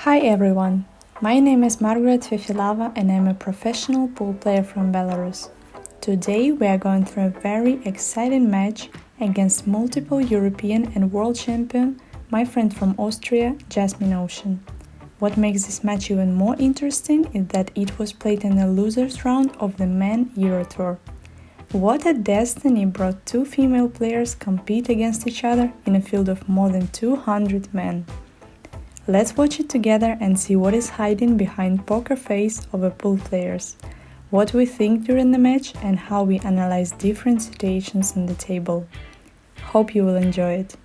Hi everyone, my name is Margaret Fefilova and I'm a professional pool player from Belarus. Today we are going through a very exciting match against multiple European and world champion, my friend from Austria, Jasmine Ocean. What makes this match even more interesting is that it was played in the losers round of the Men Euro Tour. What a destiny brought two female players compete against each other in a field of more than 200 men. Let's watch it together and see what is hiding behind poker face of the pool players, what we think during the match and how we analyze different situations on the table. Hope you will enjoy it.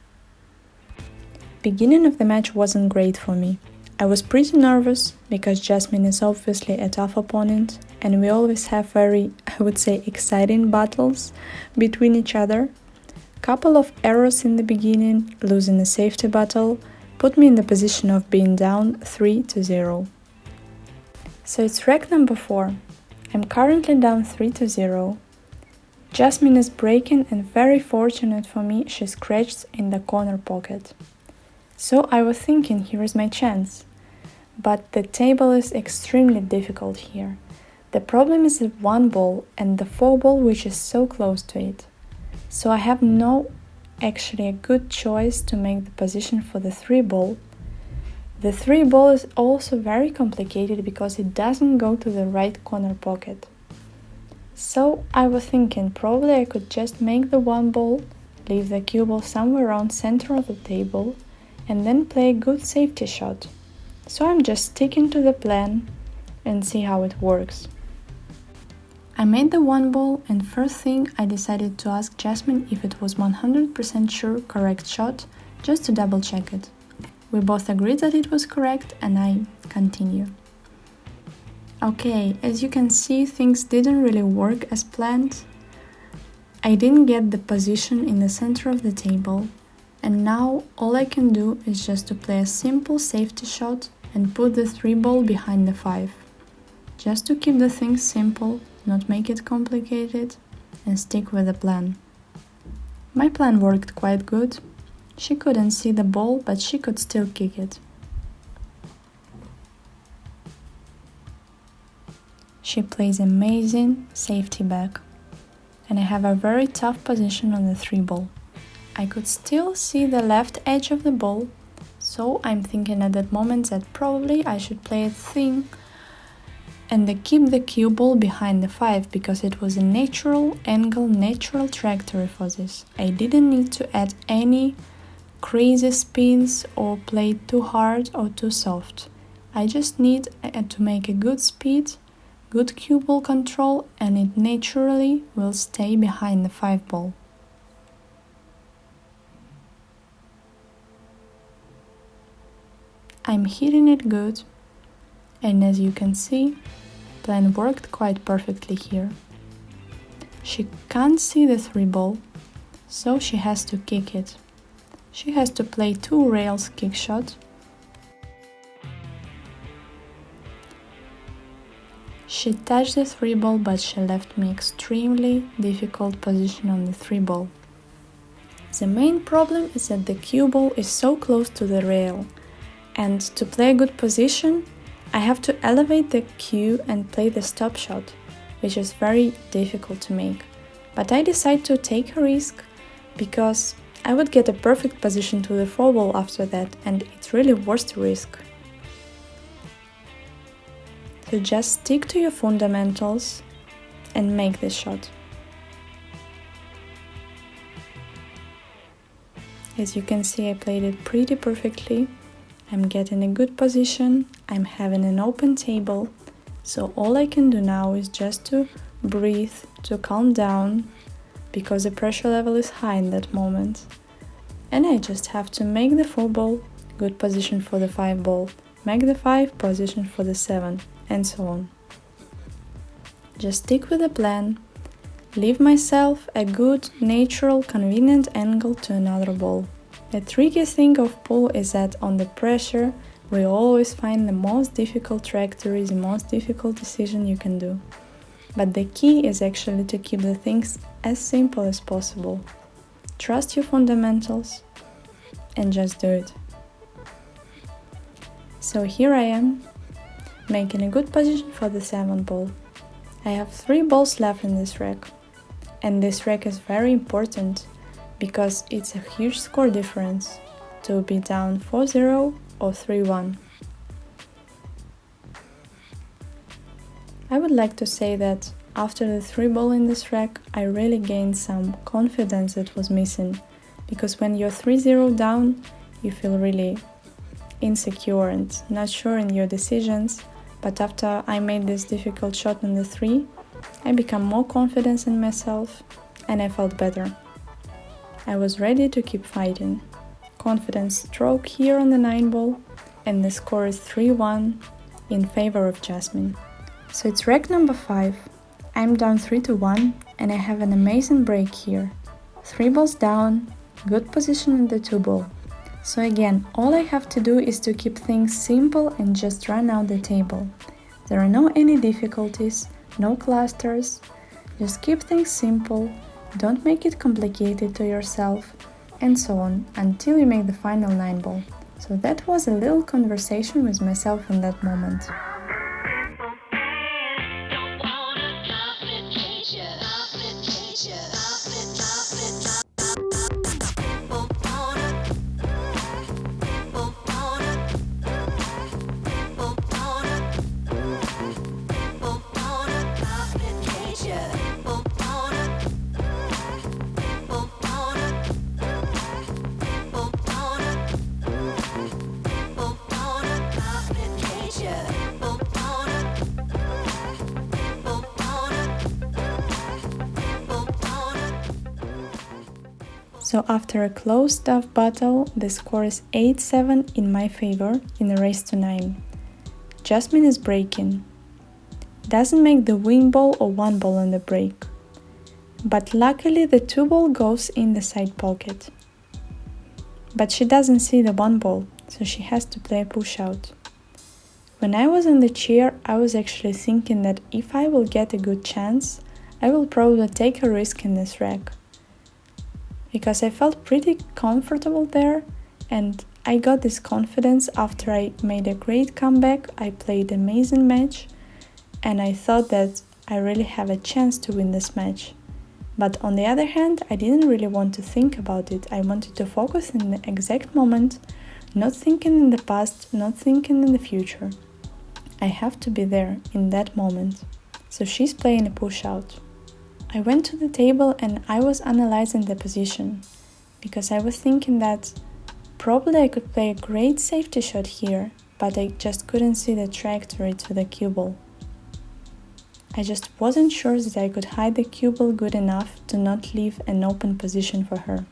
Beginning of the match wasn't great for me. I was pretty nervous because Jasmine is obviously a tough opponent and we always have very, I would say, exciting battles between each other. Couple of errors in the beginning, losing a safety battle, put me in the position of being down 3-0. So it's rack number 4. I'm currently down 3-0. Jasmine is breaking and very fortunate for me, she scratched in the corner pocket. So I was thinking, here is my chance. But the table is extremely difficult here. The problem is the 1 ball and the 4 ball which is so close to it. So I have actually a good choice to make the position for the 3 ball. The 3 ball is also very complicated because it doesn't go to the right corner pocket. So I was thinking probably I could just make the 1 ball, leave the cue ball somewhere around center of the table and then play a good safety shot. So I'm just sticking to the plan and see how it works. I made the 1 ball and first thing I decided to ask Jasmine if it was 100% sure correct shot, just to double check it. We both agreed that it was correct and I continue. Okay, as you can see, things didn't really work as planned. I didn't get the position in the center of the table and now all I can do is just to play a simple safety shot and put the 3 ball behind the 5. Just to keep the things simple, not make it complicated, and stick with the plan. My plan worked quite good. She couldn't see the ball, but she could still kick it. She plays amazing safety back, and I have a very tough position on the 3 ball. I could still see the left edge of the ball, so I'm thinking at that moment that probably I should play it thin and keep the cue ball behind the 5 because it was a natural angle, natural trajectory for this. I didn't need to add any crazy spins or play too hard or too soft. I just need to make a good speed, good cue ball control and it naturally will stay behind the 5 ball. I'm hitting it good and as you can see, plan worked quite perfectly here. She can't see the 3 ball, so she has to kick it. She has to play 2 rails kick shot. She touched the 3 ball, but she left me extremely difficult position on the 3 ball. The main problem is that the cue ball is so close to the rail, and to play a good position, I have to elevate the cue and play the stop shot, which is very difficult to make. But I decided to take a risk because I would get a perfect position to the 4 ball after that and it's really worth the risk. So just stick to your fundamentals and make this shot. As you can see, I played it pretty perfectly. I'm getting a good position, I'm having an open table, so all I can do now is just to breathe, to calm down, because the pressure level is high in that moment. And I just have to make the 4 ball, good position for the 5 ball, make the 5, position for the 7, and so on. Just stick with the plan, leave myself a good, natural, convenient angle to another ball. The tricky thing of pool is that on the pressure, we always find the most difficult trajectory, the most difficult decision you can do. But the key is actually to keep the things as simple as possible. Trust your fundamentals and just do it. So here I am, making a good position for the 7 ball. I have 3 balls left in this rack. And this rack is very important because it's a huge score difference to be down 4-0 or 3-1. I would like to say that after the 3 ball in this rack, I really gained some confidence that was missing, because when you're 3-0 down, you feel really insecure and not sure in your decisions, but after I made this difficult shot in the 3, I became more confident in myself and I felt better. I was ready to keep fighting. Confident stroke here on the 9 ball, and the score is 3-1 in favor of Jasmine. So it's rack number 5. I'm down 3-1 and I have an amazing break here. 3 balls down, good position in the 2 ball. So again, all I have to do is to keep things simple and just run out the table. There are no any difficulties, no clusters, just keep things simple, don't make it complicated to yourself, and so on, until you make the final 9 ball. So that was a little conversation with myself in that moment. So after a close tough battle, the score is 8-7 in my favor in a race to 9. Jasmine is breaking. Doesn't make the win ball or 1 ball in the break. But luckily the 2 ball goes in the side pocket. But she doesn't see the 1 ball, so she has to play a push out. When I was in the chair, I was actually thinking that if I will get a good chance, I will probably take a risk in this rack. Because I felt pretty comfortable there, and I got this confidence after I made a great comeback. I played an amazing match, and I thought that I really have a chance to win this match. But on the other hand, I didn't really want to think about it. I wanted to focus in the exact moment, not thinking in the past, not thinking in the future. I have to be there in that moment. So she's playing a push out. I went to the table and I was analyzing the position, because I was thinking that probably I could play a great safety shot here, but I just couldn't see the trajectory to the cue ball. I just wasn't sure that I could hide the cue ball good enough to not leave an open position for her.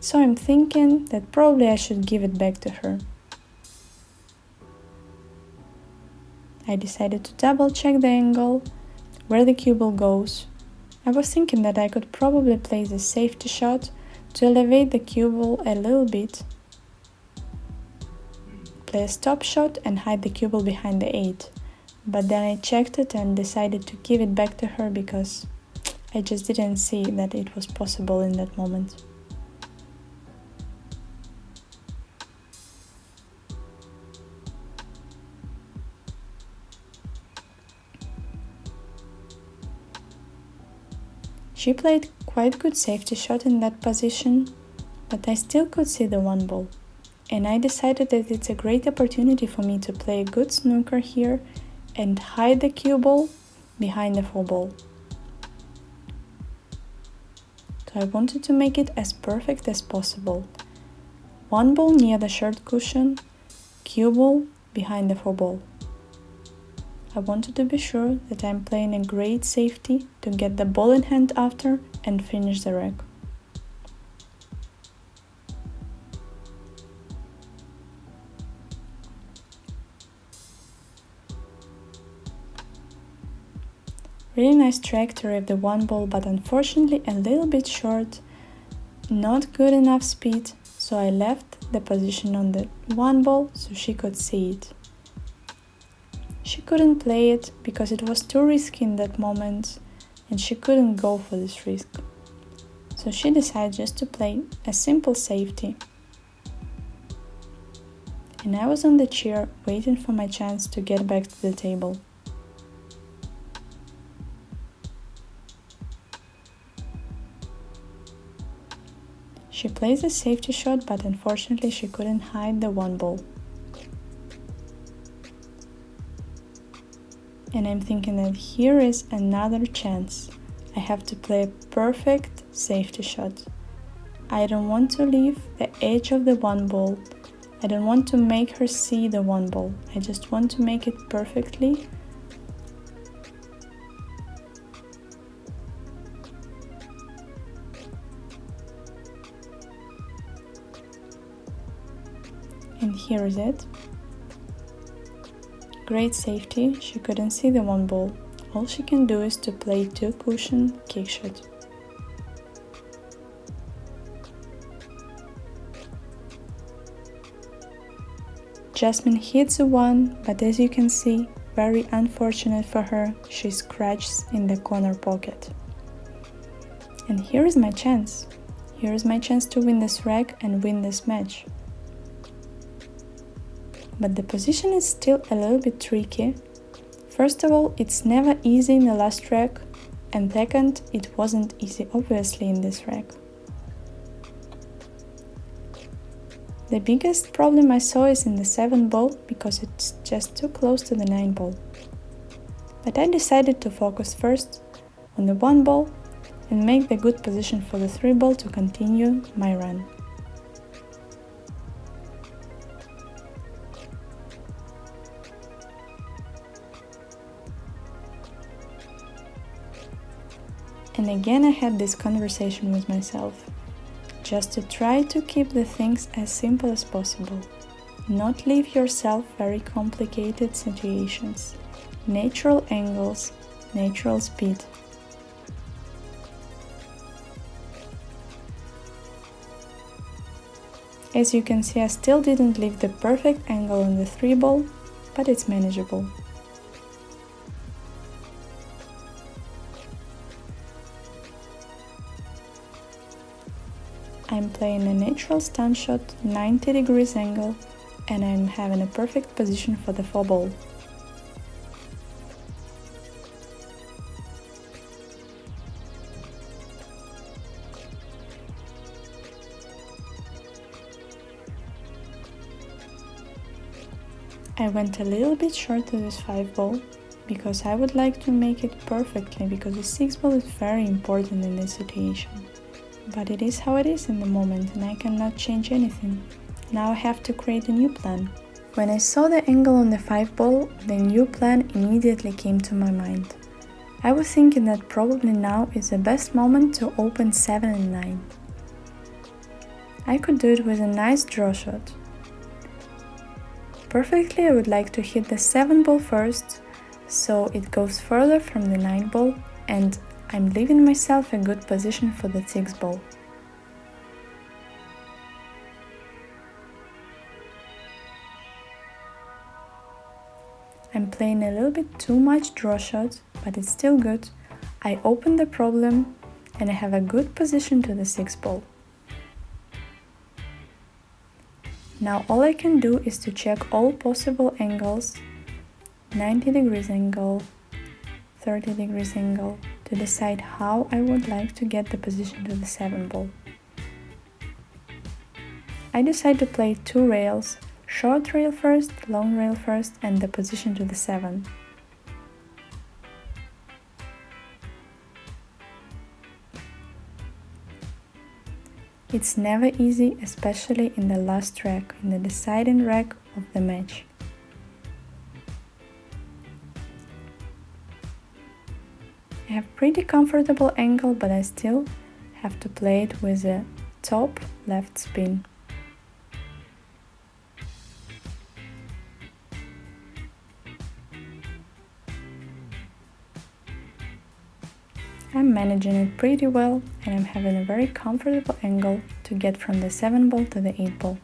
So I'm thinking that probably I should give it back to her. I decided to double check the angle where the cue ball goes. I was thinking that I could probably play the safety shot to elevate the cue ball a little bit, play a stop shot and hide the cue ball behind the 8. But then I checked it and decided to give it back to her because I just didn't see that it was possible in that moment. She played quite good safety shot in that position, but I still could see the 1 ball. And I decided that it's a great opportunity for me to play a good snooker here and hide the cue ball behind the 4 ball. So I wanted to make it as perfect as possible. 1 ball near the short cushion, cue ball behind the 4 ball. I wanted to be sure that I'm playing a great safety to get the ball in hand after and finish the rack. Really nice trajectory of the 1 ball, but unfortunately a little bit short, not good enough speed, so I left the position on the 1 ball so she could see it. She couldn't play it because it was too risky in that moment and she couldn't go for this risk. So she decided just to play a simple safety. and I was on the chair waiting for my chance to get back to the table. She plays a safety shot, but unfortunately she couldn't hide the one ball. And I'm thinking that here is another chance. I have to play a perfect safety shot. I don't want to leave the edge of the one ball. I don't want to make her see the one ball. I just want to make it perfectly. And here is it. Great safety, she couldn't see the one ball. All she can do is to play 2 cushion kick shot. Jasmine hits a 1, but as you can see, very unfortunate for her, she scratches in the corner pocket. And here is my chance. Here is my chance to win this rack and win this match. But the position is still a little bit tricky. First of all, it's never easy in the last rack, and second, it wasn't easy obviously in this rack. The biggest problem I saw is in the 7 ball, because it's just too close to the 9 ball. But I decided to focus first on the 1 ball and make the good position for the 3 ball to continue my run. And again I had this conversation with myself, just to try to keep the things as simple as possible, not leave yourself very complicated situations, natural angles, natural speed. As you can see, I still didn't leave the perfect angle on the 3 ball, but it's manageable. I'm playing a natural stun shot, 90 degrees angle, and I'm having a perfect position for the 4 ball. I went a little bit short to this 5 ball, because I would like to make it perfectly, because the 6 ball is very important in this situation. But it is how it is in the moment, and I cannot change anything. Now I have to create a new plan. When I saw the angle on the 5 ball, the new plan immediately came to my mind. I was thinking that probably now is the best moment to open 7 and 9. I could do it with a nice draw shot. Perfectly, I would like to hit the 7 ball first, so it goes further from the 9 ball, and I'm leaving myself a good position for the 6 ball. I'm playing a little bit too much draw shot, but it's still good. I open the problem and I have a good position to the 6 ball. Now all I can do is to check all possible angles, 90 degrees angle, 30 degrees angle, to decide how I would like to get the position to the 7 ball. I decide to play 2 rails, short rail first, long rail first, and the position to the 7. It's never easy, especially in the last rack, in the deciding rack of the match. I have pretty comfortable angle, but I still have to play it with a top left spin. I'm managing it pretty well, and I'm having a very comfortable angle to get from the 7 ball to the 8 ball.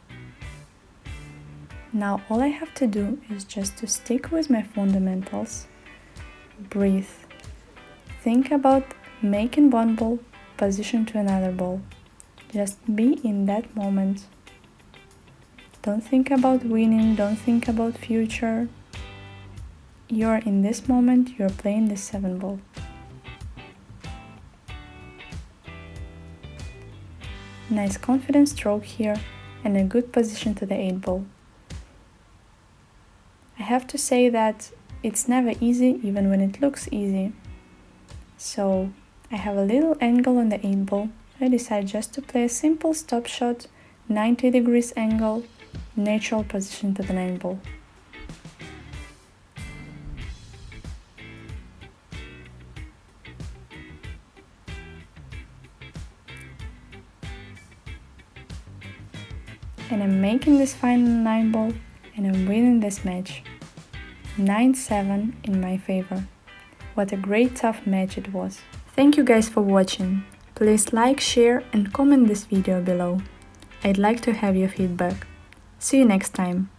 Now all I have to do is just to stick with my fundamentals, breathe, think about making 1 ball, position to another ball. Just be in that moment. Don't think about winning, don't think about future. You're in this moment, you're playing the 7 ball. Nice confident stroke here and a good position to the 8 ball. I have to say that it's never easy even when it looks easy. So I have a little angle on the 8 ball. I decide just to play a simple stop shot, 90 degrees angle, natural position to the 9 ball. And I'm making this final 9 ball and I'm winning this match. 9-7 in my favor. What a great tough match it was. Thank you guys for watching. Please like, share and comment this video below. I'd like to have your feedback. See you next time.